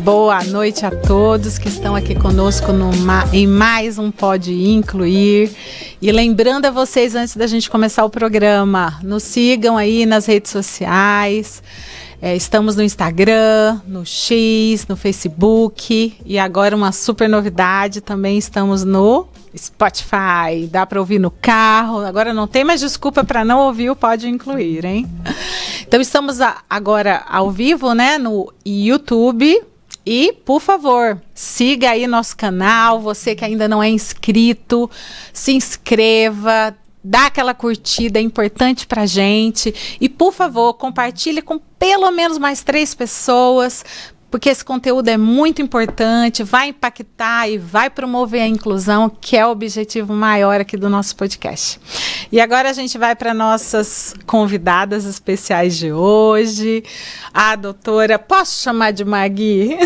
Boa noite a todos que estão aqui conosco em mais um Pode Incluir. E lembrando a vocês, antes da gente começar o programa, nos sigam aí nas redes sociais. Estamos no Instagram, no X, no Facebook e agora uma super novidade, também estamos no Spotify. Dá para ouvir no carro, agora não tem mais desculpa para não ouvir o Pode Incluir, hein? Então estamos agora ao vivo, né, no YouTube. E, por favor, siga aí nosso canal, você que ainda não é inscrito, se inscreva, dá aquela curtida, é importante pra gente. E, por favor, compartilhe com pelo menos mais 3 pessoas, porque esse conteúdo é muito importante, vai impactar e vai promover a inclusão, que é o objetivo maior aqui do nosso podcast. E agora a gente vai para nossas convidadas especiais de hoje. A doutora, posso chamar de Magui?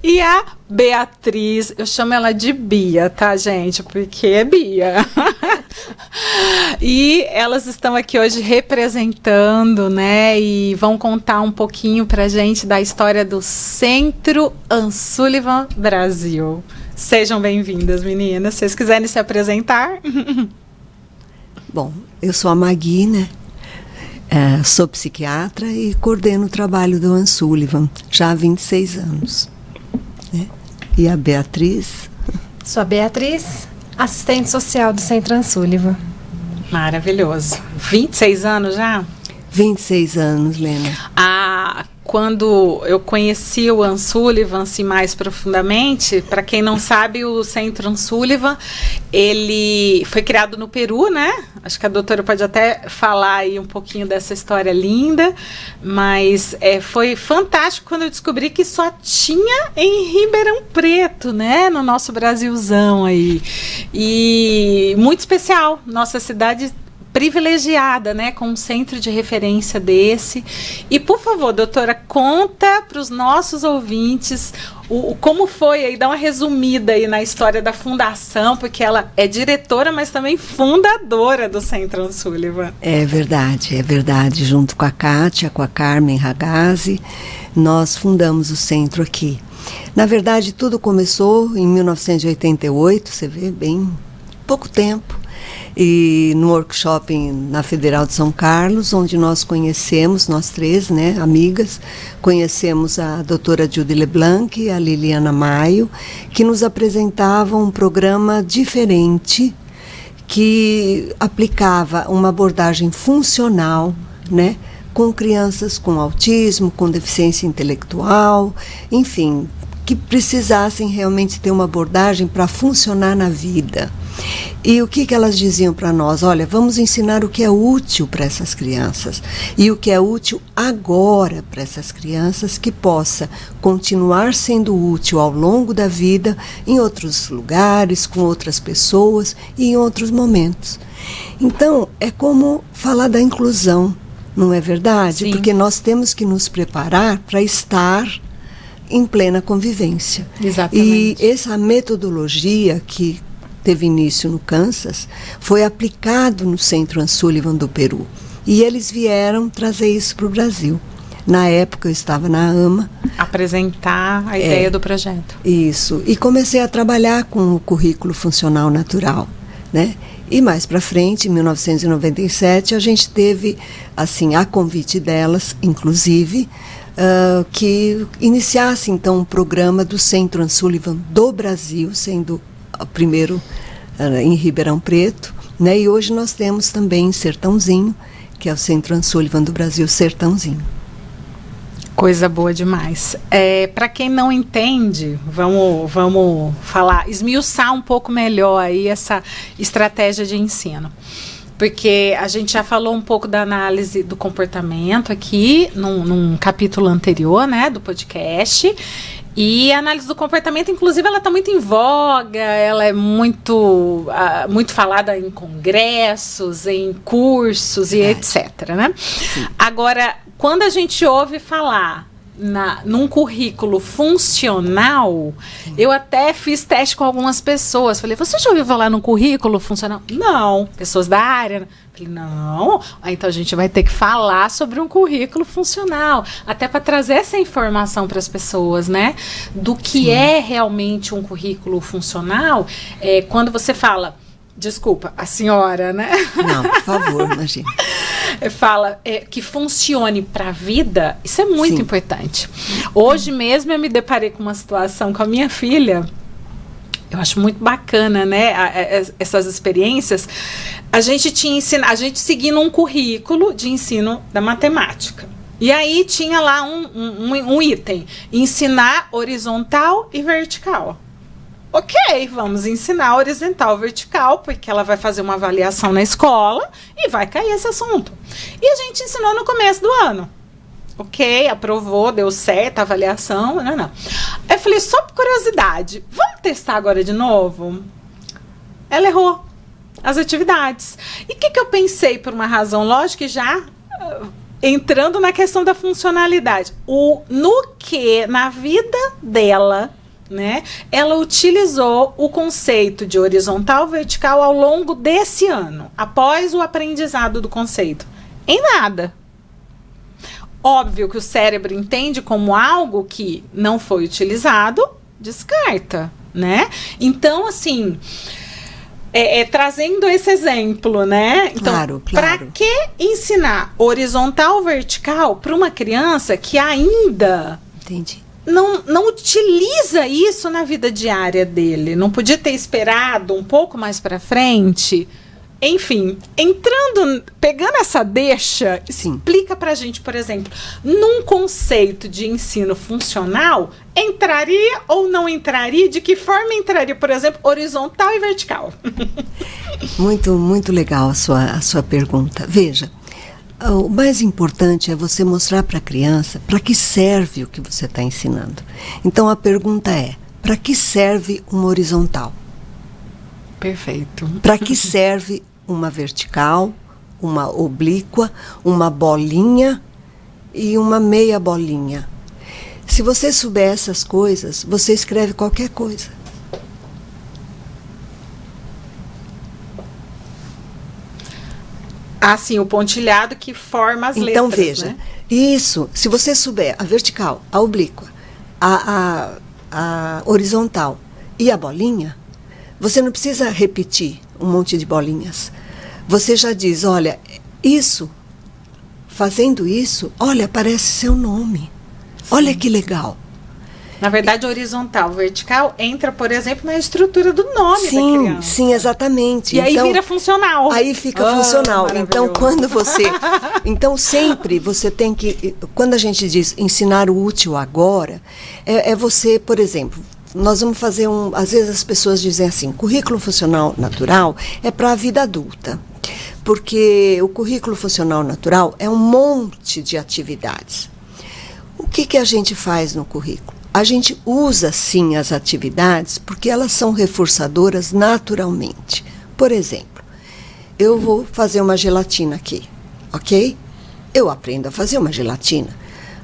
E a Beatriz, eu chamo ela de Bia, tá, gente? Porque é Bia. E elas estão aqui hoje representando, né? E vão contar um pouquinho pra gente da história do Centro Ann Sullivan Brasil. Sejam bem-vindas, meninas. Se vocês quiserem se apresentar. Bom, eu sou a Magui, né? Sou psiquiatra e coordeno o trabalho do Ann Sullivan já há 26 anos. Né? E a Beatriz? Sou a Beatriz, assistente social do Centro Ann Sullivan. Maravilhoso. 26 anos já? 26 anos, Lena. Quando eu conheci o Ann Sullivan assim, mais profundamente, para quem não sabe, o Centro Ann Sullivan, ele foi criado no Peru, né? Acho que a doutora pode até falar aí um pouquinho dessa história linda, mas foi fantástico quando eu descobri que só tinha em Ribeirão Preto, né? No nosso Brasilzão aí. E muito especial, nossa cidade privilegiada, né, com um centro de referência desse. E, por favor, doutora, conta para os nossos ouvintes como foi aí, dá uma resumida aí na história da fundação, porque ela é diretora, mas também fundadora do Centro Ann Sullivan. É verdade. Junto com a Kátia, com a Carmen Ragazzi, nós fundamos o centro aqui. Na verdade, tudo começou em 1988, você vê, bem pouco tempo. E no workshop na Federal de São Carlos, onde nós conhecemos, nós 3, né, amigas, conhecemos a doutora Judy Leblanc e a Liliana Maio, que nos apresentavam um programa diferente, que aplicava uma abordagem funcional, né, com crianças com autismo, com deficiência intelectual, enfim, que precisassem realmente ter uma abordagem para funcionar na vida. E o que elas diziam para nós? Olha, vamos ensinar o que é útil para essas crianças e o que é útil agora para essas crianças, que possa continuar sendo útil ao longo da vida, em outros lugares, com outras pessoas e em outros momentos. Então, é como falar da inclusão, não é verdade? Sim. Porque nós temos que nos preparar para estar em plena convivência. Exatamente. E essa metodologia que teve início no Kansas, foi aplicado no Centro Ann Sullivan do Peru. E eles vieram trazer isso para o Brasil. Na época eu estava na AMA. Apresentar a ideia do projeto. Isso. E comecei a trabalhar com o currículo funcional natural, né? E mais para frente, em 1997, a gente teve, assim, a convite delas, inclusive, que iniciasse então um programa do Centro Ann Sullivan do Brasil, sendo o primeiro em Ribeirão Preto, né? E hoje nós temos também em Sertãozinho, que é o Centro Ann Sullivan do Brasil, Sertãozinho. Coisa boa demais. Para quem não entende, vamos falar, esmiuçar um pouco melhor aí essa estratégia de ensino. Porque a gente já falou um pouco da análise do comportamento aqui, num capítulo anterior, né, do podcast. E a análise do comportamento, inclusive, ela está muito em voga, ela é muito falada em congressos, em cursos e etc, né? Sim. Agora, quando a gente ouve falar num currículo funcional, eu até fiz teste com algumas pessoas. Falei, você já ouviu falar num currículo funcional? Não. Pessoas da área? Falei, não, então a gente vai ter que falar sobre um currículo funcional, até para trazer essa informação para as pessoas, né? Do que Sim. é realmente um currículo funcional. Quando você fala, desculpa, a senhora, né? Não, por favor, imagina. Fala que funcione para a vida, isso é muito Sim. importante. Hoje mesmo eu me deparei com uma situação com a minha filha. Eu acho muito bacana, né, essas experiências. A gente seguindo um currículo de ensino da matemática. E aí tinha lá um item, ensinar horizontal e vertical. Ok, vamos ensinar horizontal e vertical, porque ela vai fazer uma avaliação na escola e vai cair esse assunto. E a gente ensinou no começo do ano. Ok, aprovou, deu certo a avaliação, não. Aí eu falei, só por curiosidade, vamos testar agora de novo? Ela errou as atividades. E o que eu pensei por uma razão lógica e já entrando na questão da funcionalidade? Na vida dela, né, ela utilizou o conceito de horizontal vertical ao longo desse ano, após o aprendizado do conceito? Em nada. Óbvio que o cérebro entende como algo que não foi utilizado, descarta, né? Então, assim, trazendo esse exemplo, né? Então, claro. Para que ensinar horizontal, vertical para uma criança que ainda Entendi. Não utiliza isso na vida diária dele? Não podia ter esperado um pouco mais para frente? Enfim, pegando essa deixa, Sim. explica pra gente, por exemplo, num conceito de ensino funcional, entraria ou não entraria? De que forma entraria, por exemplo, horizontal e vertical? Muito, muito legal a sua pergunta. Veja, o mais importante é você mostrar para a criança para que serve o que você está ensinando. Então a pergunta é, para que serve uma horizontal? Perfeito. Para que serve uma vertical, uma oblíqua, uma bolinha e uma meia bolinha? Se você souber essas coisas, você escreve qualquer coisa. Assim, o pontilhado que forma as letras. Então veja, né? Isso, se você souber a vertical, a oblíqua, a horizontal e a bolinha, você não precisa repetir um monte de bolinhas. Você já diz, olha, fazendo isso, olha, aparece seu nome. Sim. Olha que legal. Na verdade, horizontal, vertical, entra, por exemplo, na estrutura do nome da criança. Sim, exatamente. E aí vira funcional. Aí fica funcional. Então, Então, sempre você tem que... Quando a gente diz ensinar o útil agora, é você, por exemplo... Nós vamos fazer às vezes as pessoas dizem assim, currículo funcional natural é para a vida adulta, porque o currículo funcional natural é um monte de atividades. O que a gente faz no currículo? A gente usa sim as atividades porque elas são reforçadoras naturalmente. Por exemplo, eu vou fazer uma gelatina aqui, ok? Eu aprendo a fazer uma gelatina,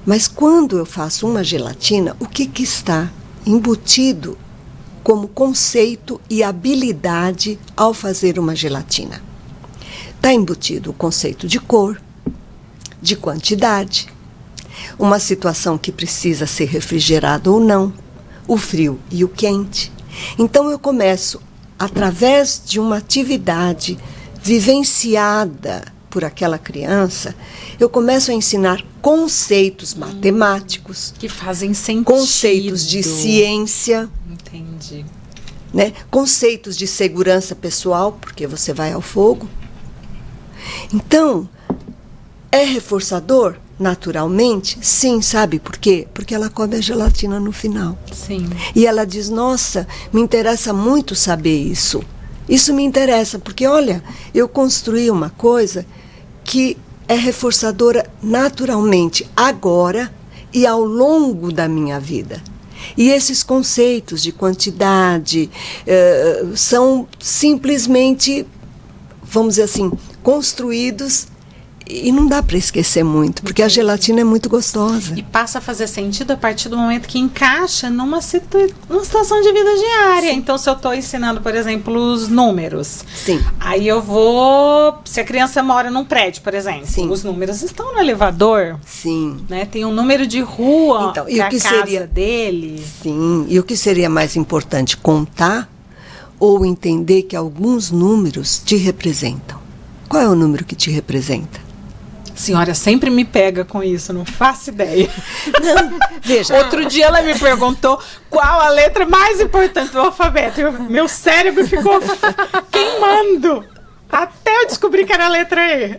mas quando eu faço uma gelatina, o que está embutido como conceito e habilidade ao fazer uma gelatina? Está embutido o conceito de cor, de quantidade, uma situação que precisa ser refrigerada ou não, o frio e o quente. Então eu começo, através de uma atividade vivenciada por aquela criança, eu começo a ensinar conceitos matemáticos, que fazem sentido, conceitos de ciência, entendi, né? Conceitos de segurança pessoal, porque você vai ao fogo. Então, é reforçador? Naturalmente, sim. Sabe por quê? Porque ela come a gelatina no final. Sim. E ela diz, nossa, me interessa muito saber isso. Isso me interessa, porque, olha, eu construí uma coisa que é reforçadora naturalmente, agora e ao longo da minha vida. E esses conceitos de quantidade são simplesmente, vamos dizer assim, construídos E não dá para esquecer muito, porque a gelatina é muito gostosa. E passa a fazer sentido a partir do momento que encaixa numa situação de vida diária. Sim. Então, se eu estou ensinando, por exemplo, os números. Sim. Aí eu vou... Se a criança mora num prédio, por exemplo. Sim. Os números estão no elevador. Sim. Né? Tem um número de rua, então, que é a casa dele. Sim. E o que seria mais importante? Contar ou entender que alguns números te representam? Qual é o número que te representa? Senhora sempre me pega com isso, não faço ideia. Não, veja. Outro dia ela me perguntou qual a letra mais importante do alfabeto. Meu cérebro ficou queimando. Até eu descobrir que era a letra E.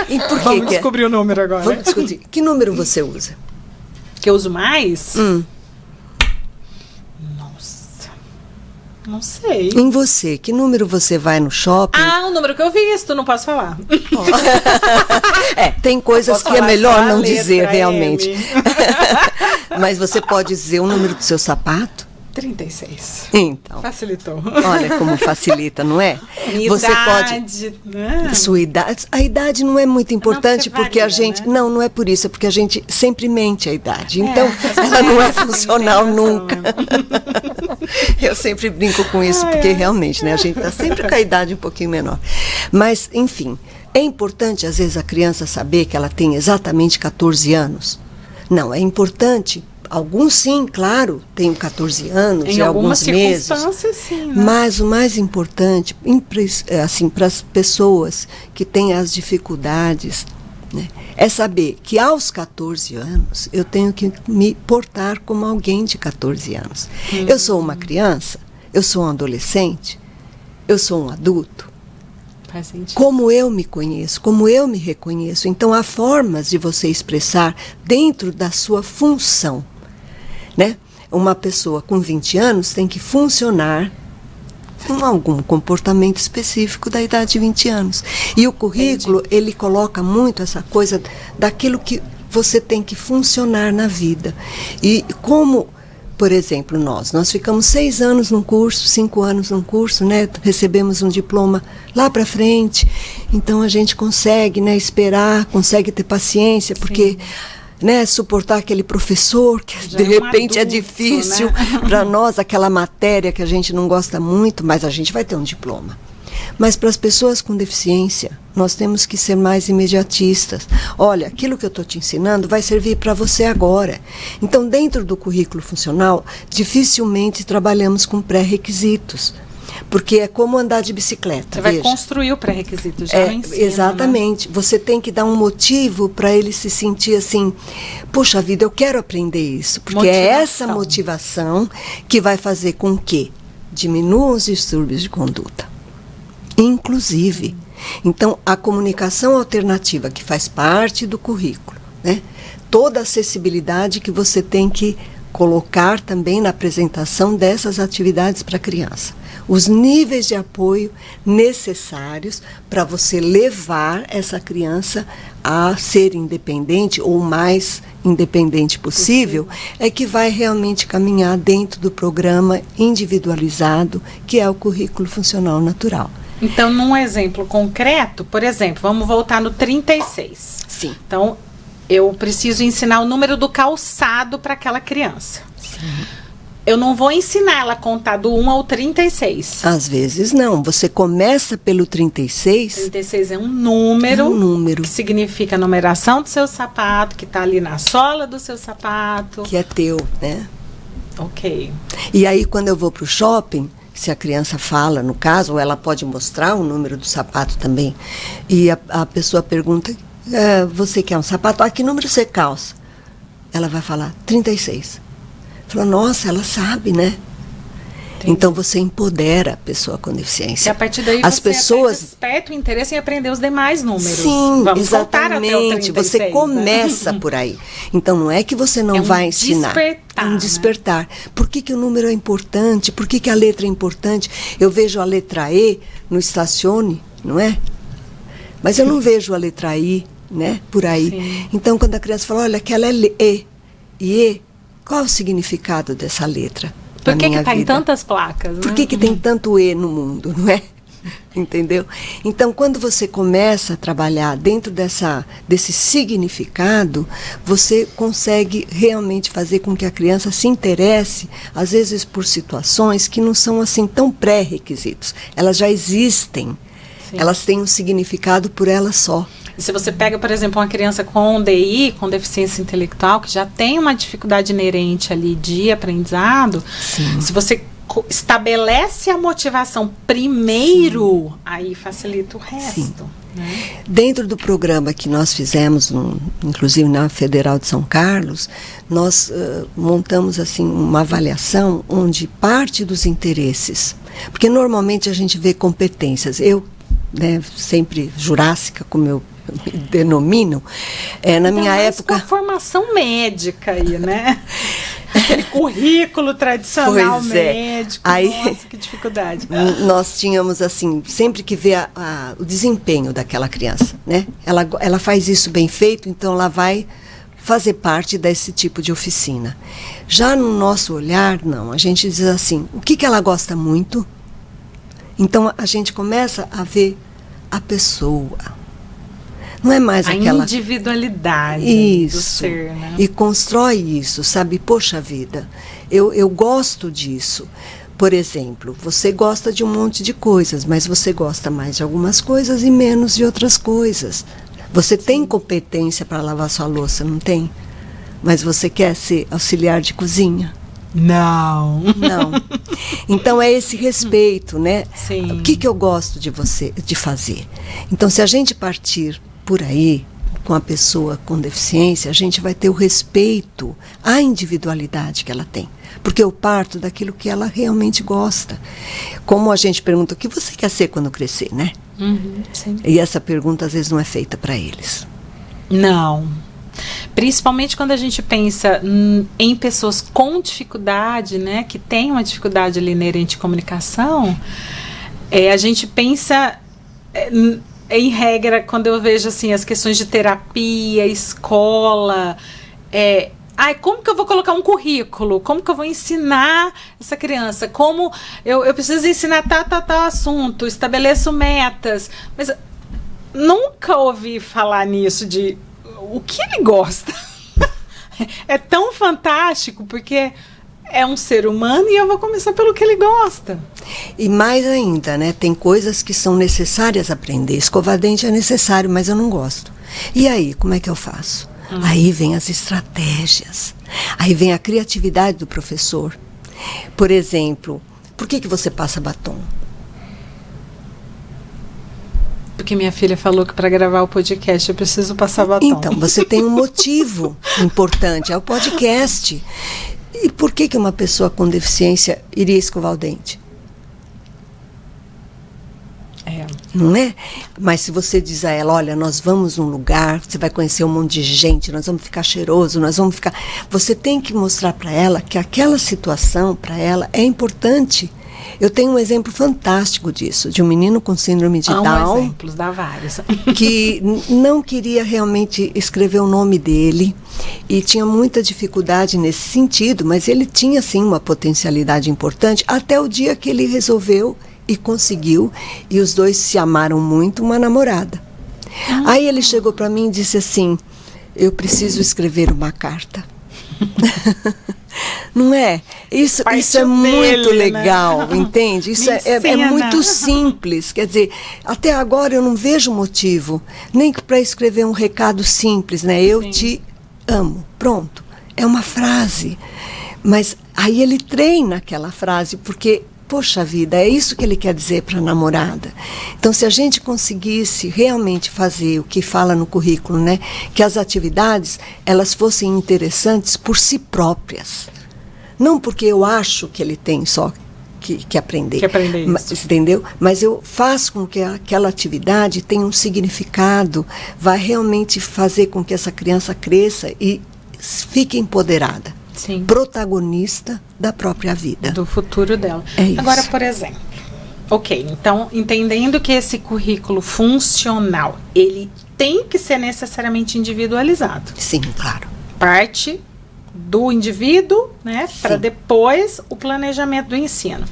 E por que Vamos descobrir o número agora. Vamos discutir. Que número você usa? Que eu uso mais? Não sei. Em você, que número você vai no shopping? O número que eu visto, não posso falar. Tem coisas que é melhor não dizer realmente. M. Mas você pode dizer o número do seu sapato? 36. Então. Facilitou. Olha como facilita, não é? Minha você idade, pode. né? Sua idade. A idade não é muito importante porque varia, a gente. Né? Não é por isso, é porque a gente sempre mente a idade. Então, ela não é funcional nunca. Eu sempre brinco com isso, porque realmente, né? A gente está sempre com a idade um pouquinho menor. Mas, enfim, é importante, às vezes, a criança saber que ela tem exatamente 14 anos. Não, é importante. Alguns sim, claro, tenho 14 anos, em de alguns meses. Sim, né? Mas o mais importante, assim, para as pessoas que têm as dificuldades, né, é saber que aos 14 anos eu tenho que me portar como alguém de 14 anos. Eu sou uma criança, eu sou um adolescente, eu sou um adulto. Faz sentido. Como eu me conheço, como eu me reconheço. Então, há formas de você expressar dentro da sua função. Né? Uma pessoa com 20 anos tem que funcionar com algum comportamento específico da idade de 20 anos. E o currículo, ele coloca muito essa coisa daquilo que você tem que funcionar na vida. E como, por exemplo, nós ficamos 6 anos num curso, 5 anos num curso, né? Recebemos um diploma lá para frente. Então, a gente consegue, né, esperar, consegue ter paciência, porque... Né, suportar aquele professor que já de repente adulto, é difícil, né? Para nós, aquela matéria que a gente não gosta muito, mas a gente vai ter um diploma. Mas para as pessoas com deficiência, nós temos que ser mais imediatistas. Olha, aquilo que eu estou te ensinando vai servir para você agora. Então, dentro do currículo funcional, dificilmente trabalhamos com pré-requisitos. Porque é como andar de bicicleta. Você vai construir o pré-requisito, já ensina, exatamente. Né? Você tem que dar um motivo para ele se sentir assim, poxa vida, eu quero aprender isso. Porque é essa motivação que vai fazer com que diminuam os distúrbios de conduta. Inclusive. Então, a comunicação alternativa, que faz parte do currículo, né? Toda a acessibilidade que você tem que colocar também na apresentação dessas atividades para a criança. Os níveis de apoio necessários para você levar essa criança a ser independente ou o mais independente possível, é que vai realmente caminhar dentro do programa individualizado, que é o currículo funcional natural. Então, num exemplo concreto, por exemplo, vamos voltar no 36. Sim. Então, eu preciso ensinar o número do calçado para aquela criança. Sim. Eu não vou ensinar ela a contar do 1 ao 36. Às vezes não. Você começa pelo 36. 36 é um número. É um número. Que significa a numeração do seu sapato, que está ali na sola do seu sapato. Que é teu, né? Ok. E aí, quando eu vou para o shopping, se a criança fala, no caso, ou ela pode mostrar o número do sapato também. E a pessoa pergunta, você quer um sapato? Que número você calça? Ela vai falar 36. Fala, nossa, ela sabe, né? Entendi. Então você empodera a pessoa com deficiência. E a partir daí as pessoas desperta o interesse em aprender os demais números. Sim, vamos exatamente. Você começa, né? Por aí. Então não é que você não vai ensinar. Despertar, um despertar. Né? Por que o número é importante? Por que a letra é importante? Eu vejo a letra E no Estacione, não é? Mas eu não vejo a letra I, né? Por aí. Sim. Então quando a criança fala, olha, aquela é E. E E. Qual é o significado dessa letra? Por que está em tantas placas? Né? Por que tem tanto E no mundo, não é? Entendeu? Então, quando você começa a trabalhar dentro desse significado, você consegue realmente fazer com que a criança se interesse, às vezes por situações que não são assim tão pré-requisitos. Elas já existem. Sim. Elas têm um significado por elas só. E se você pega, por exemplo, uma criança com DI, com deficiência intelectual, que já tem uma dificuldade inerente ali de aprendizado, sim, se você estabelece a motivação primeiro, sim, aí facilita o resto. Né? Dentro do programa que nós fizemos, inclusive na Federal de São Carlos, nós montamos assim uma avaliação onde parte dos interesses, porque normalmente a gente vê competências. Eu, né, sempre jurássica, como eu me denomino, na minha época... Com a formação médica aí, né? Aquele currículo tradicional médico, aí, nossa, que dificuldade. Nós tínhamos, assim, sempre que ver o desempenho daquela criança, né? Ela faz isso bem feito, então ela vai fazer parte desse tipo de oficina. Já no nosso olhar, não. A gente diz assim, o que ela gosta muito? Então, a gente começa a ver a pessoa. Não é mais aquela... A individualidade do ser, né? E constrói isso, sabe? Poxa vida, eu gosto disso. Por exemplo, você gosta de um monte de coisas, mas você gosta mais de algumas coisas e menos de outras coisas. Você tem competência para lavar sua louça, não tem? Mas você quer ser auxiliar de cozinha? Não. Não. Então é esse respeito, né? Sim. O que eu gosto de fazer? Então, se a gente partir por aí, com a pessoa com deficiência, a gente vai ter o respeito à individualidade que ela tem. Porque eu parto daquilo que ela realmente gosta. Como a gente pergunta, o que você quer ser quando crescer, né? Sim. E essa pergunta, às vezes, não é feita para eles. Não. Principalmente quando a gente pensa em pessoas com dificuldade, né? Que têm uma dificuldade ali inerente à comunicação, a gente pensa... em regra, quando eu vejo assim as questões de terapia, escola, como que eu vou colocar um currículo? Como que eu vou ensinar essa criança? Como eu preciso ensinar tal assunto, estabeleço metas. Mas nunca ouvi falar nisso de o que ele gosta. É tão fantástico, porque é um ser humano e eu vou começar pelo que ele gosta. E mais ainda, né? Tem coisas que são necessárias aprender. Escovar dente é necessário, mas eu não gosto. E aí, como é que eu faço? Aí vem as estratégias. Aí vem a criatividade do professor. Por exemplo, por que você passa batom? Porque minha filha falou que para gravar o podcast eu preciso passar batom. Então, você tem um motivo importante, é o podcast. E por que uma pessoa com deficiência iria escovar o dente? Não é? Mas se você diz a ela, olha, nós vamos num lugar, você vai conhecer um monte de gente, nós vamos ficar cheiroso, nós vamos ficar... Você tem que mostrar para ela que aquela situação, para ela, é importante. Eu tenho um exemplo fantástico disso, de um menino com síndrome de Down. Exemplos, dá vários. Que não queria realmente escrever o nome dele e tinha muita dificuldade nesse sentido, mas ele tinha, sim, uma potencialidade importante, até o dia que ele resolveu e conseguiu, e os dois se amaram muito, uma namorada. Aí ele chegou para mim e disse assim, eu preciso escrever uma carta. Não é? Isso é muito legal, né? Entende? Isso é muito simples. Quer dizer, até agora eu não vejo motivo, nem para escrever um recado simples, né? Eu te amo. Pronto. É uma frase. Mas aí ele treina aquela frase, porque, poxa vida, é isso que ele quer dizer para a namorada. Então, se a gente conseguisse realmente fazer o que fala no currículo, né? Que as atividades, elas fossem interessantes por si próprias. Não porque eu acho que ele tem só que aprender. Que aprender isso. Entendeu? Mas eu faço com que aquela atividade tenha um significado, vai realmente fazer com que essa criança cresça e fique empoderada. Sim. Protagonista da própria vida. Do futuro dela. É isso. Agora, por exemplo, então, entendendo que esse currículo funcional, ele tem que ser necessariamente individualizado. Sim, claro. Parte do indivíduo, né, para depois o planejamento do ensino.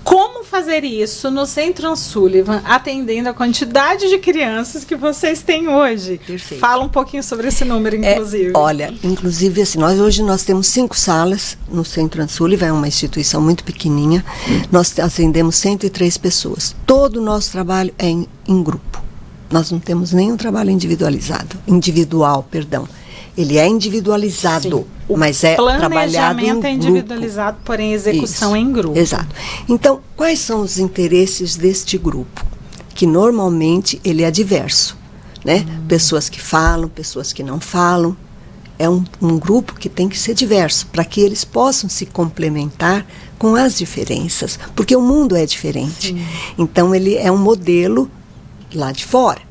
Como fazer isso no Centro Sullivan, atendendo a quantidade de crianças que vocês têm hoje? Perfeito. Fala um pouquinho sobre esse número, inclusive. Olha, inclusive, assim, hoje nós temos 5 salas no Centro Sullivan, é uma instituição muito pequenininha. Nós atendemos 103 pessoas. Todo o nosso trabalho é em grupo. Nós não temos nenhum trabalho individual, perdão. Ele é individualizado, mas é trabalhado em grupo. Planejamento é individualizado, porém execução é em grupo. Exato. Então, quais são os interesses deste grupo? Que normalmente ele é diverso, né? Pessoas que falam, pessoas que não falam. É um grupo que tem que ser diverso, para que eles possam se complementar com as diferenças, porque o mundo é diferente. Sim. Então, ele é um modelo lá de fora.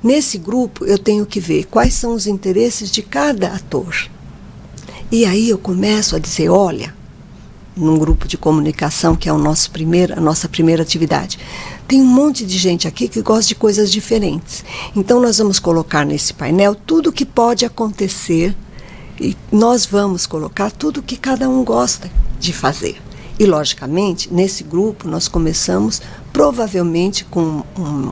Nesse grupo, eu tenho que ver quais são os interesses de cada ator. E aí eu começo a dizer, olha, num grupo de comunicação, que é a nossa primeira atividade, tem um monte de gente aqui que gosta de coisas diferentes. Então, nós vamos colocar nesse painel tudo o que pode acontecer e nós vamos colocar tudo o que cada um gosta de fazer. E, logicamente, nesse grupo, nós começamos provavelmente com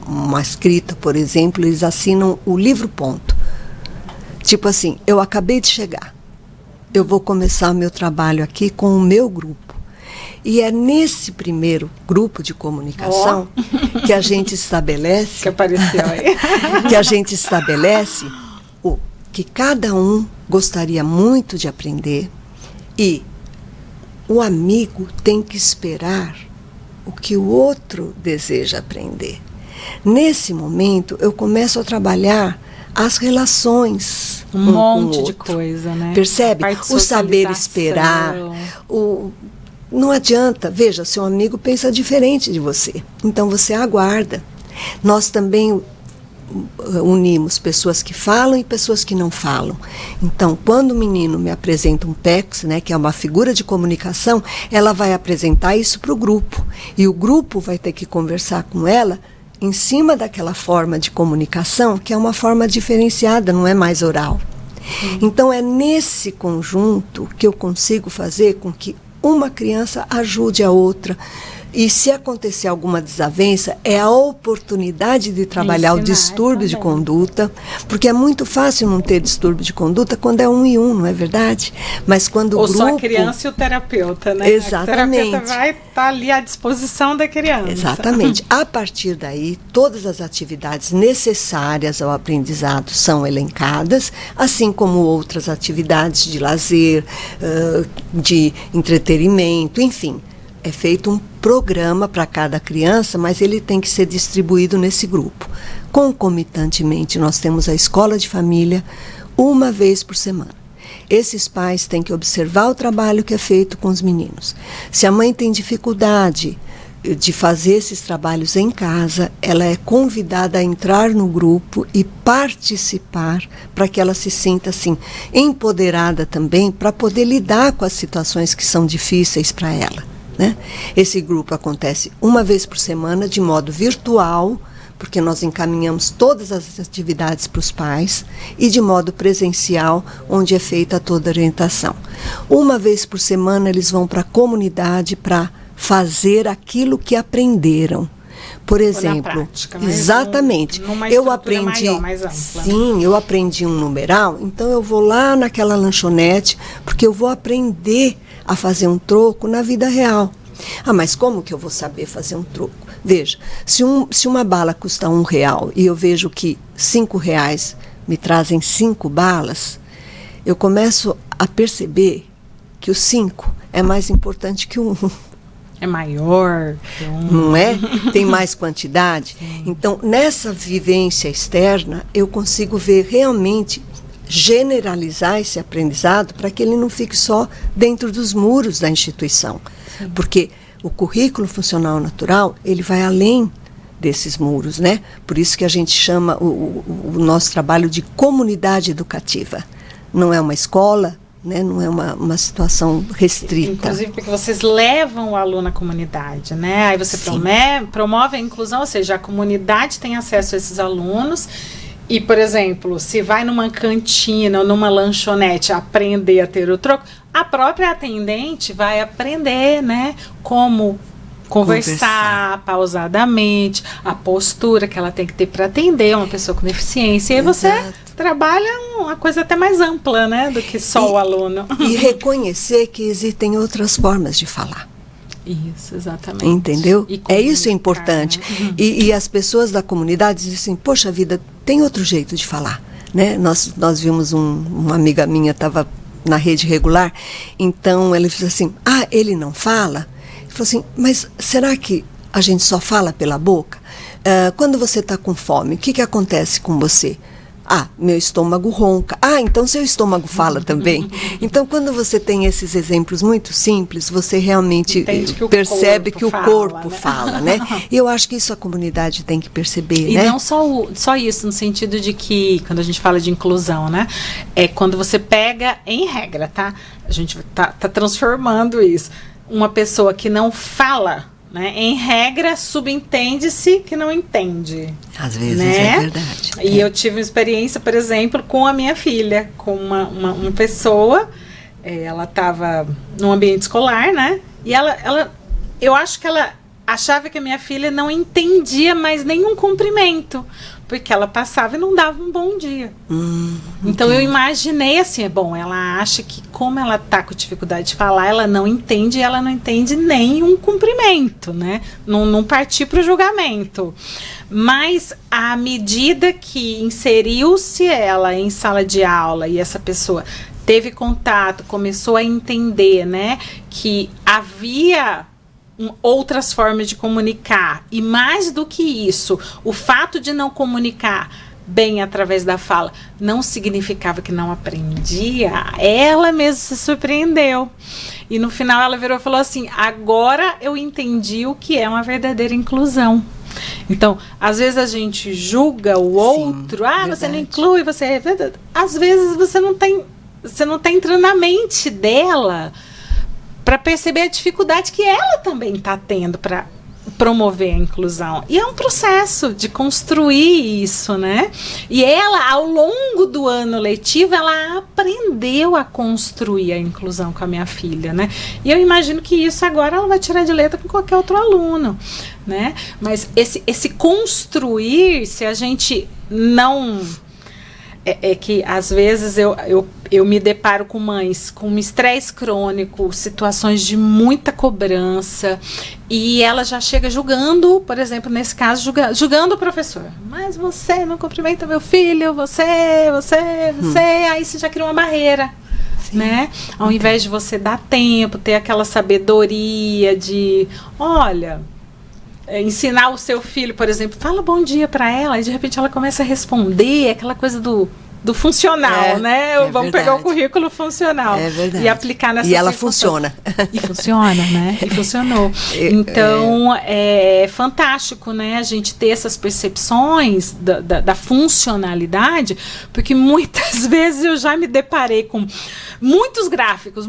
uma escrita, por exemplo, eles assinam o livro-ponto. Tipo assim, eu acabei de chegar, eu vou começar o meu trabalho aqui com o meu grupo. E é nesse primeiro grupo de comunicação que a gente estabelece... Que apareceu aí. Que a gente estabelece o que cada um gostaria muito de aprender e o amigo tem que esperar o que o outro deseja aprender. Nesse momento, eu começo a trabalhar as relações um monte de coisa, né? Percebe? O saber esperar, não adianta, veja, seu amigo pensa diferente de você, então você aguarda. Nós também unimos pessoas que falam e pessoas que não falam. Então, quando o menino me apresenta um PEX, né, que é uma figura de comunicação, ela vai apresentar isso para o grupo. E o grupo vai ter que conversar com ela em cima daquela forma de comunicação, que é uma forma diferenciada, não é mais oral. Então, é nesse conjunto que eu consigo fazer com que uma criança ajude a outra. E se acontecer alguma desavença, é a oportunidade de trabalhar o distúrbio de conduta, porque é muito fácil não ter distúrbio de conduta quando é 1 e 1, não é verdade? Mas quando o grupo... Ou só a criança e o terapeuta, né? Exatamente. O terapeuta vai estar ali à disposição da criança. Exatamente. A partir daí, todas as atividades necessárias ao aprendizado são elencadas, assim como outras atividades de lazer, de entretenimento, enfim. É feito um programa para cada criança, mas ele tem que ser distribuído nesse grupo. Concomitantemente, nós temos a escola de família 1 vez por semana. Esses pais têm que observar o trabalho que é feito com os meninos. Se a mãe tem dificuldade de fazer esses trabalhos em casa, ela é convidada a entrar no grupo e participar para que ela se sinta assim empoderada também para poder lidar com as situações que são difíceis para ela. Né? Esse grupo acontece 1 vez por semana de modo virtual, porque nós encaminhamos todas as atividades para os pais, e de modo presencial, onde é feita toda a orientação. 1 vez por semana eles vão para a comunidade para fazer aquilo que aprenderam. Por exemplo, prática, exatamente, eu aprendi, maior, mais ampla. Sim, eu aprendi um numeral, então eu vou lá naquela lanchonete, porque eu vou aprender a fazer um troco na vida real. Ah, mas como que eu vou saber fazer um troco? Veja, se uma bala custa R$1 e eu vejo que R$5 me trazem 5 balas, eu começo a perceber que o 5 é mais importante que o 1. É maior. Não é? Tem mais quantidade. Sim. Então, nessa vivência externa, eu consigo ver realmente, generalizar esse aprendizado para que ele não fique só dentro dos muros da instituição. Sim. Porque o currículo funcional natural, ele vai além desses muros, né? Por isso que a gente chama o nosso trabalho de comunidade educativa. Não é uma escola, né? Não é uma situação restrita. Inclusive porque vocês levam o aluno à comunidade, né? Aí você promove a inclusão, ou seja, a comunidade tem acesso a esses alunos. E, por exemplo, se vai numa cantina ou numa lanchonete aprender a ter o troco, a própria atendente vai aprender, né, como conversar pausadamente, a postura que ela tem que ter para atender uma pessoa com deficiência. E aí você trabalha uma coisa até mais ampla, né, do que só o aluno. E reconhecer que existem outras formas de falar. Isso, exatamente. Entendeu? É isso importante. Né? E as pessoas da comunidade dizem assim, poxa vida, tem outro jeito de falar. Né? Nós vimos uma amiga minha, estava na rede regular, então ela disse assim, ele não fala? Ele falou assim, mas será que a gente só fala pela boca? Quando você está com fome, o que acontece com você? Meu estômago ronca. Então seu estômago fala também. Então, quando você tem esses exemplos muito simples, você realmente percebe que o corpo fala, né? E eu acho que isso a comunidade tem que perceber, e né? E não só isso, no sentido de que, quando a gente fala de inclusão, né? É quando você pega, em regra, tá? A gente tá transformando isso. Uma pessoa que não fala, né? Em regra, subentende-se que não entende. Às vezes, né? É verdade. E eu tive uma experiência, por exemplo, com a minha filha, com uma pessoa, ela estava num ambiente escolar, né? E eu acho que ela achava que a minha filha não entendia mais nenhum cumprimento, porque ela passava e não dava um bom dia. Então eu imaginei assim, ela acha que como ela está com dificuldade de falar, ela não entende nenhum cumprimento, né? Não partir para o julgamento. Mas à medida que inseriu-se ela em sala de aula e essa pessoa teve contato, começou a entender, né, que havia outras formas de comunicar, e mais do que isso, o fato de não comunicar bem através da fala não significava que não aprendia. Ela mesma se surpreendeu e no final ela virou e falou assim, agora eu entendi o que é uma verdadeira inclusão. Então, às vezes a gente julga o outro, você não inclui, você... Às vezes você não tá entrando na mente dela para perceber a dificuldade que ela também está tendo para promover a inclusão. E é um processo de construir isso, né? E ela, ao longo do ano letivo, ela aprendeu a construir a inclusão com a minha filha, né? E eu imagino que isso agora ela vai tirar de letra com qualquer outro aluno, né? Mas esse construir, se a gente não... É que às vezes eu me deparo com mães com um estresse crônico, situações de muita cobrança, e ela já chega julgando, por exemplo, nesse caso, julgando o professor. Mas você não cumprimenta meu filho, você, aí você já cria uma barreira. Né? Ao invés de você dar tempo, ter aquela sabedoria de, ensinar o seu filho, por exemplo, fala bom dia para ela, e de repente ela começa a responder, aquela coisa do funcional, né? Vamos pegar o currículo funcional e aplicar nessa situação. E ela funciona. E funciona, né? E funcionou. Então, é fantástico, né? A gente ter essas percepções da funcionalidade, porque muitas vezes eu já me deparei com muitos gráficos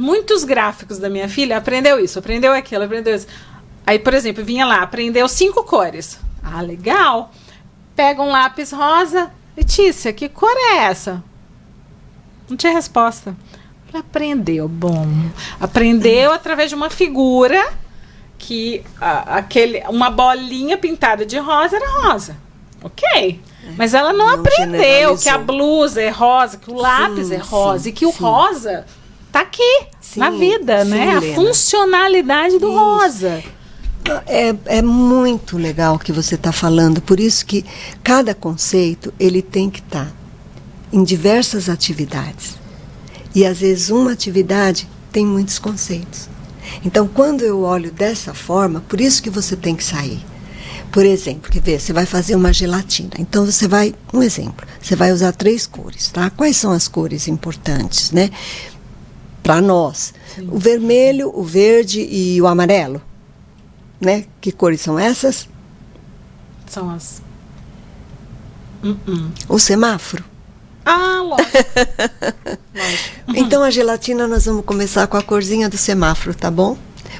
da minha filha, aprendeu isso, aprendeu aquilo, aprendeu isso. Aí, por exemplo, vinha lá, aprendeu 5 cores. Legal. Pega um lápis rosa. Letícia, que cor é essa? Não tinha resposta. Aprendeu. Bom, aprendeu através de uma figura que uma bolinha pintada de rosa era rosa. Ok. Mas ela não aprendeu que a blusa é rosa, que o lápis é rosa, e que o rosa tá aqui, na vida, né? Lena. A funcionalidade do rosa. É muito legal o que você está falando, por isso que cada conceito ele tem que estar em diversas atividades. E às vezes uma atividade tem muitos conceitos. Então, quando eu olho dessa forma, por isso que você tem que sair. Por exemplo, quer ver, você vai fazer uma gelatina. Então, você vai usar 3 cores, tá? Quais são as cores importantes, né? Para nós. Sim. O vermelho, o verde e o amarelo. Né? Que cores são essas? São as... O semáforo. Lógico. Então, a gelatina nós vamos começar com a corzinha do semáforo, tá bom?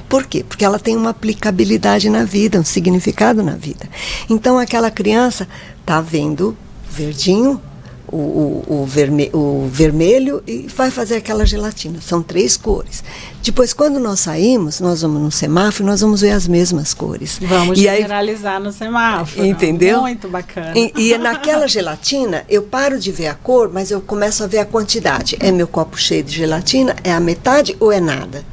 Por quê? Porque ela tem uma aplicabilidade na vida, um significado na vida. Então, aquela criança tá vendo verdinho, o vermelho e vai fazer aquela gelatina. São 3 cores. Depois, quando nós saímos, nós vamos no semáforo, nós vamos ver as mesmas cores. Vamos generalizar no semáforo. Entendeu? Muito bacana. E naquela gelatina, eu paro de ver a cor, mas eu começo a ver a quantidade. É meu copo cheio de gelatina? É a metade ou é nada?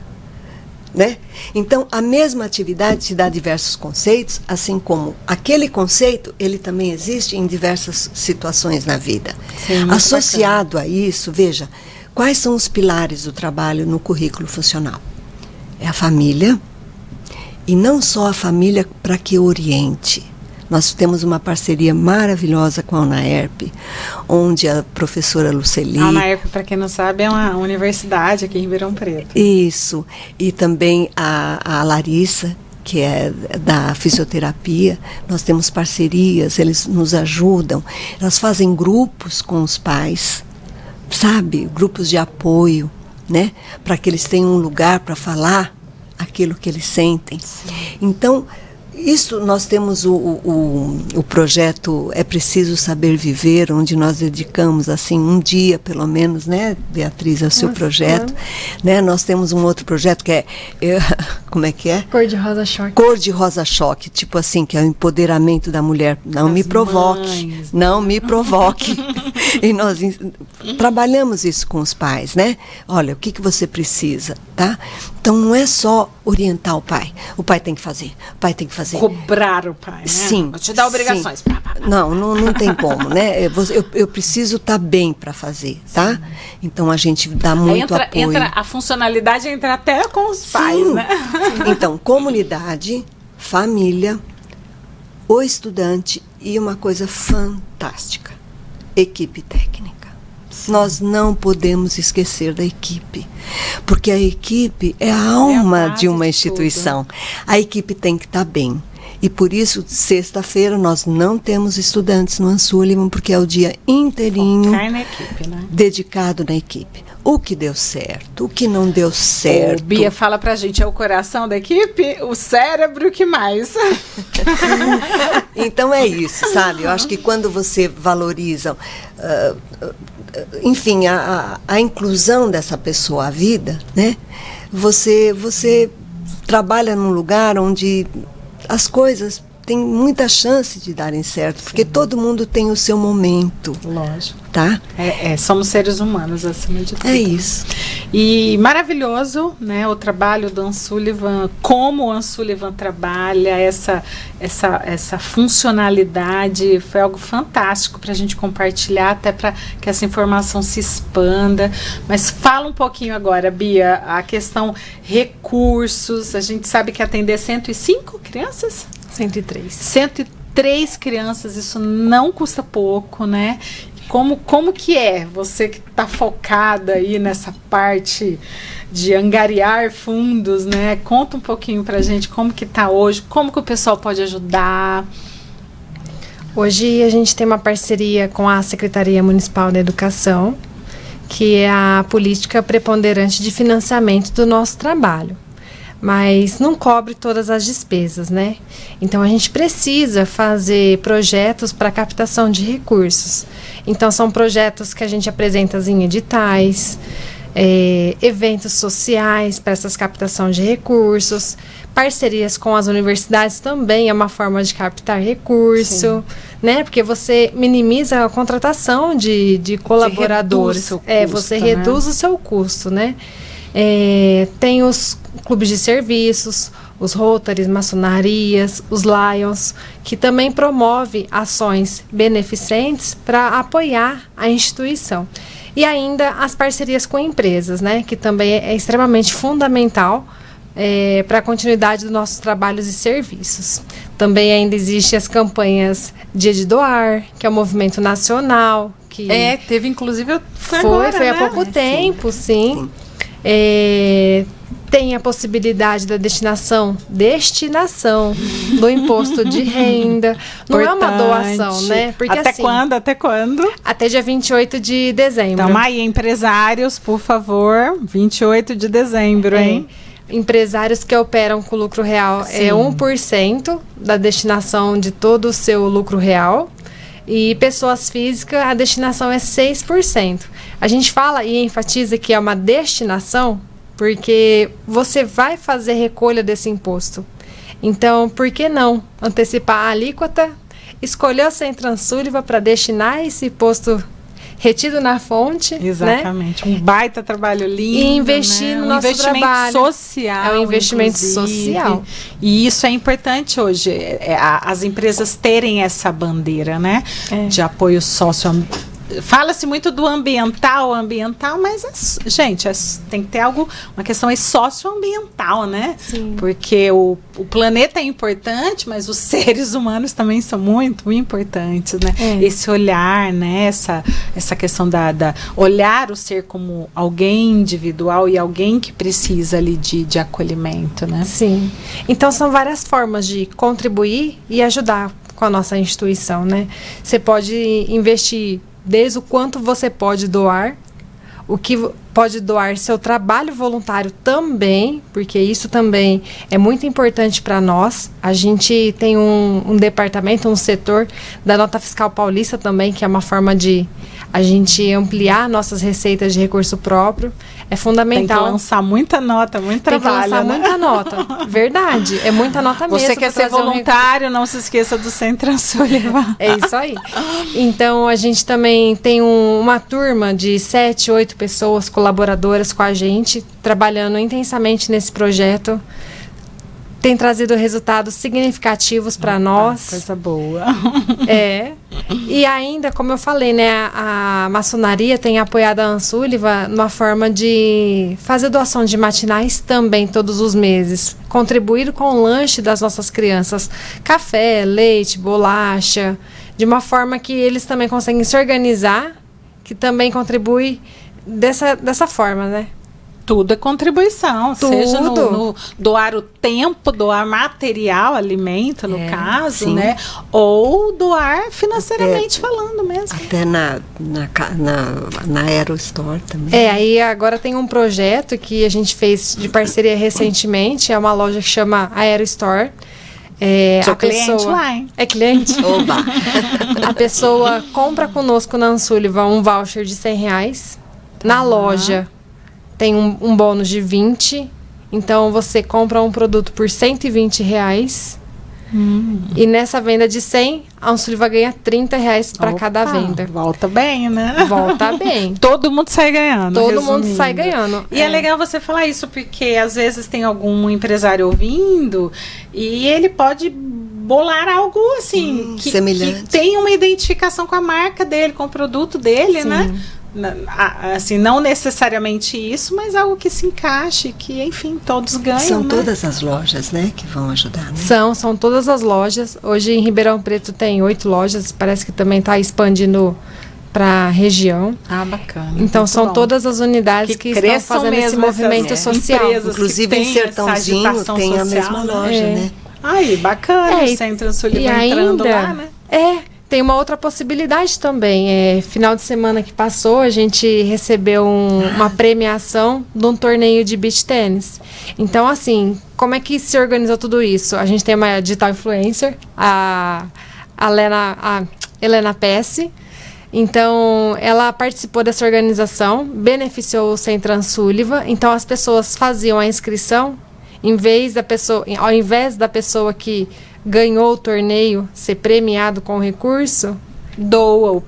Né? Então, a mesma atividade te dá diversos conceitos, assim como aquele conceito, ele também existe em diversas situações na vida. Sim, associado a isso, veja, quais são os pilares do trabalho no currículo funcional? É a família, e não só a família para que oriente. Nós temos uma parceria maravilhosa com a UNAERP, onde a professora Luceli... A UNAERP, para quem não sabe, é uma universidade aqui em Ribeirão Preto. Isso. E também a Larissa, que é da fisioterapia. Nós temos parcerias, eles nos ajudam. Elas fazem grupos com os pais, sabe? Grupos de apoio, né? Para que eles tenham um lugar para falar aquilo que eles sentem. Sim. Então... isso, nós temos o projeto É Preciso Saber Viver, onde nós dedicamos assim um dia, pelo menos, né, Beatriz, ao seu projeto. Né? Nós temos um outro projeto que é, como é que é? Cor de Rosa Choque. Cor de Rosa Choque, tipo assim, que é o empoderamento da mulher. Não me provoque, mães, não me provoque. E nós trabalhamos isso com os pais, né? Olha, o que você precisa, tá? Então, não é só orientar o pai tem que fazer, o pai tem que fazer. Cobrar o pai, né? Sim. Vou te dar obrigações. Sim. Não tem como, né? Eu preciso estar bem para fazer, tá? Sim. Então, a gente dá muito apoio. A funcionalidade entra até com os pais, né? Então, comunidade, família, o estudante e uma coisa fantástica, equipe técnica. Nós não podemos esquecer da equipe, porque a equipe é a alma de uma instituição. A equipe tem que estar bem. E por isso, sexta-feira, nós não temos estudantes no Ansullivan, porque é o dia inteirinho na equipe, né? Dedicado na equipe. O que deu certo, o que não deu certo. Bia, fala pra gente, é o coração da equipe, o cérebro, o que mais? Então é isso, sabe? Eu acho que quando você valoriza, enfim, a inclusão dessa pessoa à vida, né? Você trabalha num lugar onde as coisas têm muita chance de darem certo, porque todo mundo tem o seu momento. Lógico. Tá? Somos seres humanos, acima de tudo. É isso. E maravilhoso, né, o trabalho do Ansullivan, como o Ansullivan trabalha, essa funcionalidade, foi algo fantástico para a gente compartilhar, até para que essa informação se expanda. Mas fala um pouquinho agora, Bia, a questão recursos, a gente sabe que atender 105 crianças? 103. 103 crianças, isso não custa pouco, né? Como que é você que está focada aí nessa parte de angariar fundos, né? Conta um pouquinho pra gente como que está hoje, como que o pessoal pode ajudar. Hoje a gente tem uma parceria com a Secretaria Municipal da Educação, que é a política preponderante de financiamento do nosso trabalho. Mas não cobre todas as despesas, né? Então, a gente precisa fazer projetos para captação de recursos. Então, são projetos que a gente apresenta em editais, eventos sociais para essas captação de recursos, parcerias com as universidades também é uma forma de captar recurso, né? Porque você minimiza a contratação de colaboradores. Você reduz o seu custo, né? Tem os clubes de serviços, os Rotaries, maçonarias, os Lions, que também promove ações beneficentes para apoiar a instituição. E ainda as parcerias com empresas, né, que também é extremamente fundamental para a continuidade dos nossos trabalhos e serviços. Também ainda existem as campanhas Dia de Doar, que é o movimento nacional. Que teve inclusive... Foi há pouco tempo, sim. Tem a possibilidade da destinação do imposto de renda. Não é uma doação, né? Porque, Até quando? Até dia 28 de dezembro. Então, aí, empresários, por favor, 28 de dezembro, hein? Empresários que operam com lucro real, 1% da destinação de todo o seu lucro real. E pessoas físicas, a destinação é 6%. A gente fala e enfatiza que é uma destinação porque você vai fazer recolha desse imposto. Então, por que não antecipar a alíquota, escolher o Centro Sullivan para destinar esse imposto retido na fonte, exatamente, né? Um baita trabalho lindo, e investir, né? No nosso trabalho. Social, é um investimento social. E isso é importante hoje, as empresas terem essa bandeira, né? De apoio socioambiental. Fala-se muito do ambiental, mas, gente, tem que ter uma questão aí socioambiental, né? Sim. Porque o planeta é importante, mas os seres humanos também são muito importantes, né? Esse olhar, né? Essa questão da olhar o ser como alguém individual e alguém que precisa ali de acolhimento, né? Sim. Então, são várias formas de contribuir e ajudar com a nossa instituição, né? Você pode investir desde o quanto você pode doar, o que pode doar seu trabalho voluntário também, porque isso também é muito importante para nós. A gente tem um departamento, um setor da Nota Fiscal Paulista também, que é uma forma de a gente ampliar nossas receitas de recurso próprio. É fundamental. Tem que lançar muita nota, muito trabalho. Tem que lançar muita nota. Verdade. É muita nota mesmo. Você quer ser voluntário, não se esqueça do Centro Sullivan. É isso aí. Então, a gente também tem uma turma de 7, 8 pessoas colaboradoras com a gente, trabalhando intensamente nesse projeto. Tem trazido resultados significativos para nós. Coisa boa. E ainda, como eu falei, né, a maçonaria tem apoiado a Sullivan numa forma de fazer doação de matinais também todos os meses. Contribuir com o lanche das nossas crianças. Café, leite, bolacha. De uma forma que eles também conseguem se organizar, que também contribui dessa forma, né? Tudo é contribuição, tudo. Seja no doar o tempo, doar material, alimento, no caso, sim. Né? Ou doar financeiramente falando mesmo. Até na Aerostore também. Aí agora tem um projeto que a gente fez de parceria recentemente, é uma loja que chama Aerostore. Sou cliente lá, hein? É cliente? Oba! A pessoa compra conosco na Sullivan um voucher de R$100. Na loja tem um bônus de 20. Então, você compra um produto por R$120. E nessa venda de 100, a Sullivan ganha R$30 para cada venda. Volta bem, né? Volta bem. Todo mundo sai ganhando. Todo mundo sai ganhando. E é legal você falar isso, porque às vezes tem algum empresário ouvindo e ele pode bolar algo assim, que tem uma identificação com a marca dele, com o produto dele, sim. Né? Assim, não necessariamente isso, mas algo que se encaixe, que, enfim, todos ganham. São, né? Todas as lojas, né, que vão ajudar, né? São todas as lojas. Hoje em Ribeirão Preto tem 8 lojas, parece que também está expandindo para a região. Bacana. Então, são bom. Todas as unidades que estão fazendo esse movimento social. Inclusive em Sertãozinho tem a mesma loja, né? Aí, bacana, o Centro Sullivan entrando lá, né? Tem uma outra possibilidade também. Final de semana que passou, a gente recebeu uma premiação de um torneio de beach tênis. Então, assim, como é que se organizou tudo isso? A gente tem uma digital influencer, a Helena Pesce. Então, ela participou dessa organização, beneficiou o Centro Sullivan. Então, as pessoas faziam a inscrição, ao invés da pessoa que ganhou o torneio ser premiado com o recurso, doa o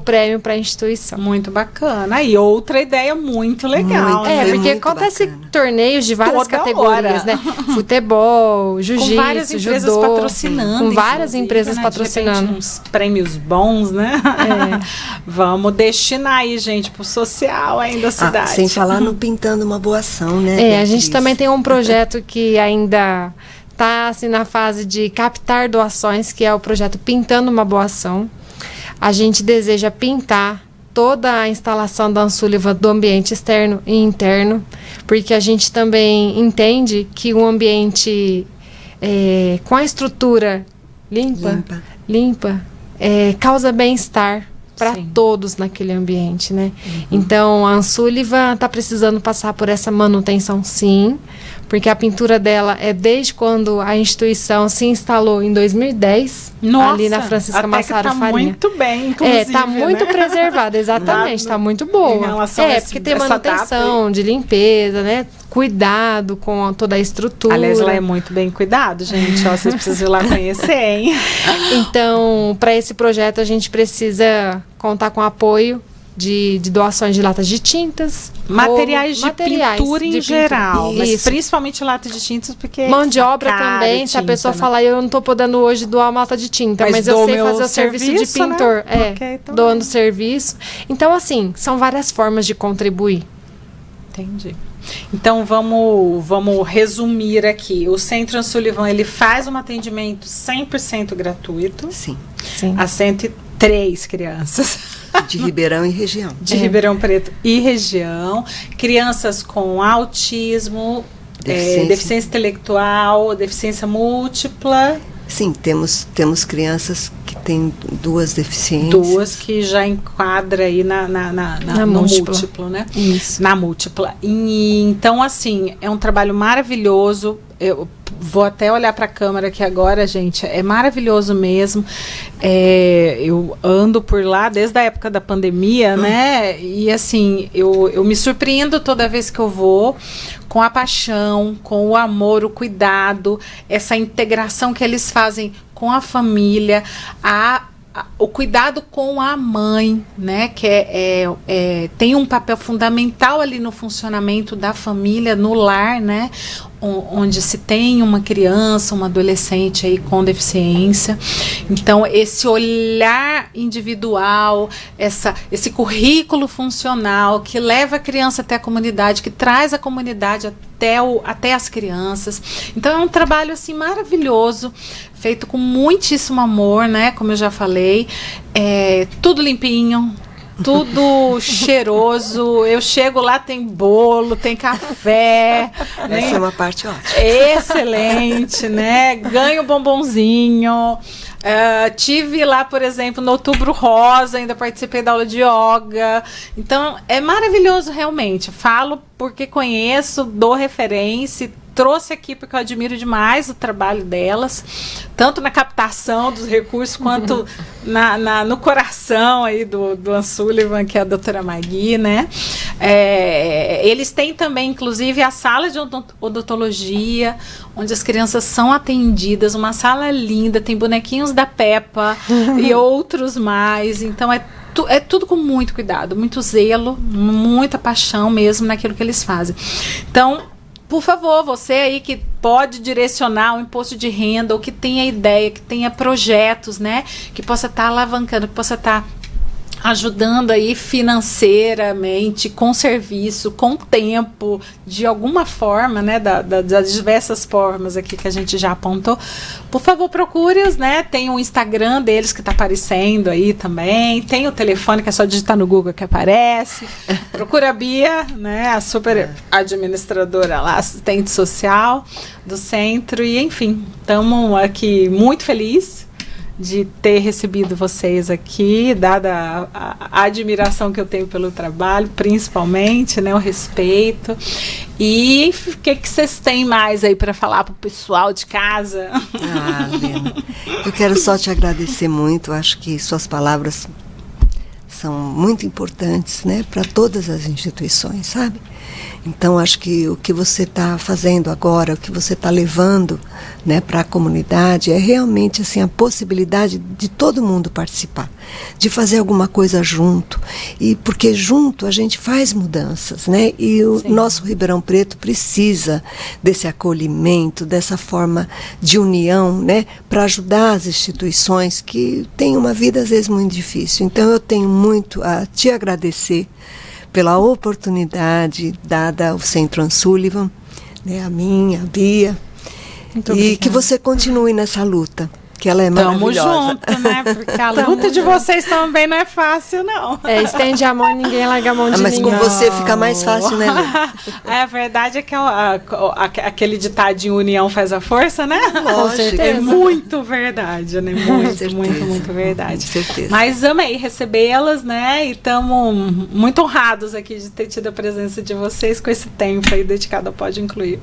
prêmio para a instituição. Muito bacana. E outra ideia muito legal. Porque acontece torneios de várias categorias, né? Futebol, jiu-jitsu, com várias empresas patrocinando. Com várias empresas patrocinando. Uns prêmios bons, né? Vamos destinar aí, gente, pro social aí da cidade. Sem falar no Pintando uma Boa Ação, né? A gente também tem um projeto que ainda está assim, na fase de captar doações, que é o projeto Pintando uma Boa Ação. A gente deseja pintar toda a instalação da Sullivan do ambiente externo e interno, porque a gente também entende que um ambiente com a estrutura limpa causa bem-estar para todos naquele ambiente, né? Então, a Sullivan está precisando passar por essa manutenção, sim, porque a pintura dela é desde quando a instituição se instalou em 2010, ali na Francisca Massaro Farinha. Muito bem, inclusive. Está muito preservada, exatamente, está muito boa. Porque tem manutenção de limpeza, né? Cuidado com toda a estrutura. Aliás, ela é muito bem cuidado, gente. Ó, vocês precisam ir lá conhecer, hein? Então, para esse projeto, a gente precisa contar com apoio de doações de latas de tintas. Materiais de pintura em geral. Mas isso. Principalmente latas de tintas, porque... Mão de obra também. Se a pessoa falar, eu não estou podendo hoje doar uma lata de tinta, mas eu sei fazer o serviço de pintor. Né? Doando serviço. Então, assim, são várias formas de contribuir. Entendi. Então, vamos resumir aqui. O Centro Sullivan, ele faz um atendimento 100% gratuito. Sim. A 103 crianças. De Ribeirão e região. De Ribeirão Preto e região. Crianças com autismo, deficiência intelectual, deficiência múltipla. Sim, temos crianças que têm 2 deficiências. 2 que já enquadra aí no múltiplo, né? Isso. Na múltipla. E, então, assim, é um trabalho maravilhoso. Eu vou até olhar para a câmera aqui agora, gente. É maravilhoso mesmo. Eu ando por lá desde a época da pandemia, né? E, assim, eu me surpreendo toda vez que eu vou, com a paixão, com o amor, o cuidado, essa integração que eles fazem com a família, o cuidado com a mãe, né, que tem um papel fundamental ali no funcionamento da família, no lar, né, onde se tem uma criança, uma adolescente aí com deficiência. Então, esse olhar individual, esse currículo funcional que leva a criança até a comunidade, que traz a comunidade até as crianças. Então, é um trabalho assim maravilhoso, feito com muitíssimo amor, né? Como eu já falei, tudo limpinho, tudo cheiroso. Eu chego lá, tem bolo, tem café. Essa é uma parte ótima. Excelente, né? Ganho bombonzinho. Tive lá, por exemplo, no Outubro Rosa, ainda participei da aula de yoga. Então, é maravilhoso realmente. Falo porque conheço, dou referência, trouxe aqui porque eu admiro demais o trabalho delas, tanto na captação dos recursos, quanto no coração aí do Sullivan, que é a doutora Magui, né? Eles têm também, inclusive, a sala de odontologia, onde as crianças são atendidas, uma sala linda, tem bonequinhos da Peppa e outros mais. Então, é tudo com muito cuidado, muito zelo, muita paixão mesmo naquilo que eles fazem. Então, por favor, você aí que pode direcionar o imposto de renda, ou que tenha ideia, que tenha projetos, né, que possa estar alavancando, que possa estar ajudando aí financeiramente, com serviço, com tempo, de alguma forma, né, das diversas formas aqui que a gente já apontou, por favor, procure-os, né, tem o Instagram deles que está aparecendo aí também, tem o telefone que é só digitar no Google que aparece, procura a Bia, né, a super administradora lá, assistente social do centro, e enfim, estamos aqui muito felizes de ter recebido vocês aqui, dada a admiração que eu tenho pelo trabalho, principalmente, né, o respeito. E o que vocês têm mais aí para falar para o pessoal de casa? Lena, eu quero só te agradecer muito, acho que suas palavras são muito importantes, né, para todas as instituições, sabe? Então, acho que o que você está fazendo agora, o que você está levando, né, para a comunidade, é realmente assim, a possibilidade de todo mundo participar, de fazer alguma coisa junto, e porque junto a gente faz mudanças, né? E o nosso Ribeirão Preto precisa desse acolhimento, dessa forma de união, né, para ajudar as instituições que têm uma vida às vezes muito difícil. Então, eu tenho muito a te agradecer pela oportunidade dada ao Centro Sullivan, né, a minha, a Bia, e que você continue nessa luta, que ela é maravilhosa. Tamo junto, né? Porque a luta de vocês também não é fácil, não. Estende a mão e ninguém larga a mão de ninguém. Mas com você fica mais fácil, né, Lê? A verdade é que aquele ditadinho união faz a força, né? Lógico. É muito verdade, né? Muito verdade. Com certeza. Mas amei recebê-las, né? E estamos muito honrados aqui de ter tido a presença de vocês com esse tempo aí dedicado ao Pode Incluir.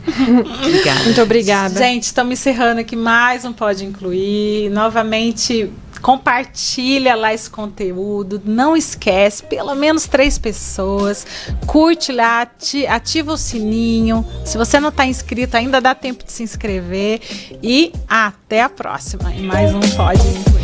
Obrigada. Muito obrigada. Gente, estamos encerrando aqui mais um Pode Incluir. Novamente, compartilha lá esse conteúdo. Não esquece, pelo menos 3 pessoas. Curte lá, ativa o sininho. Se você não está inscrito, ainda dá tempo de se inscrever. E até a próxima. E mais um Pode Incluir.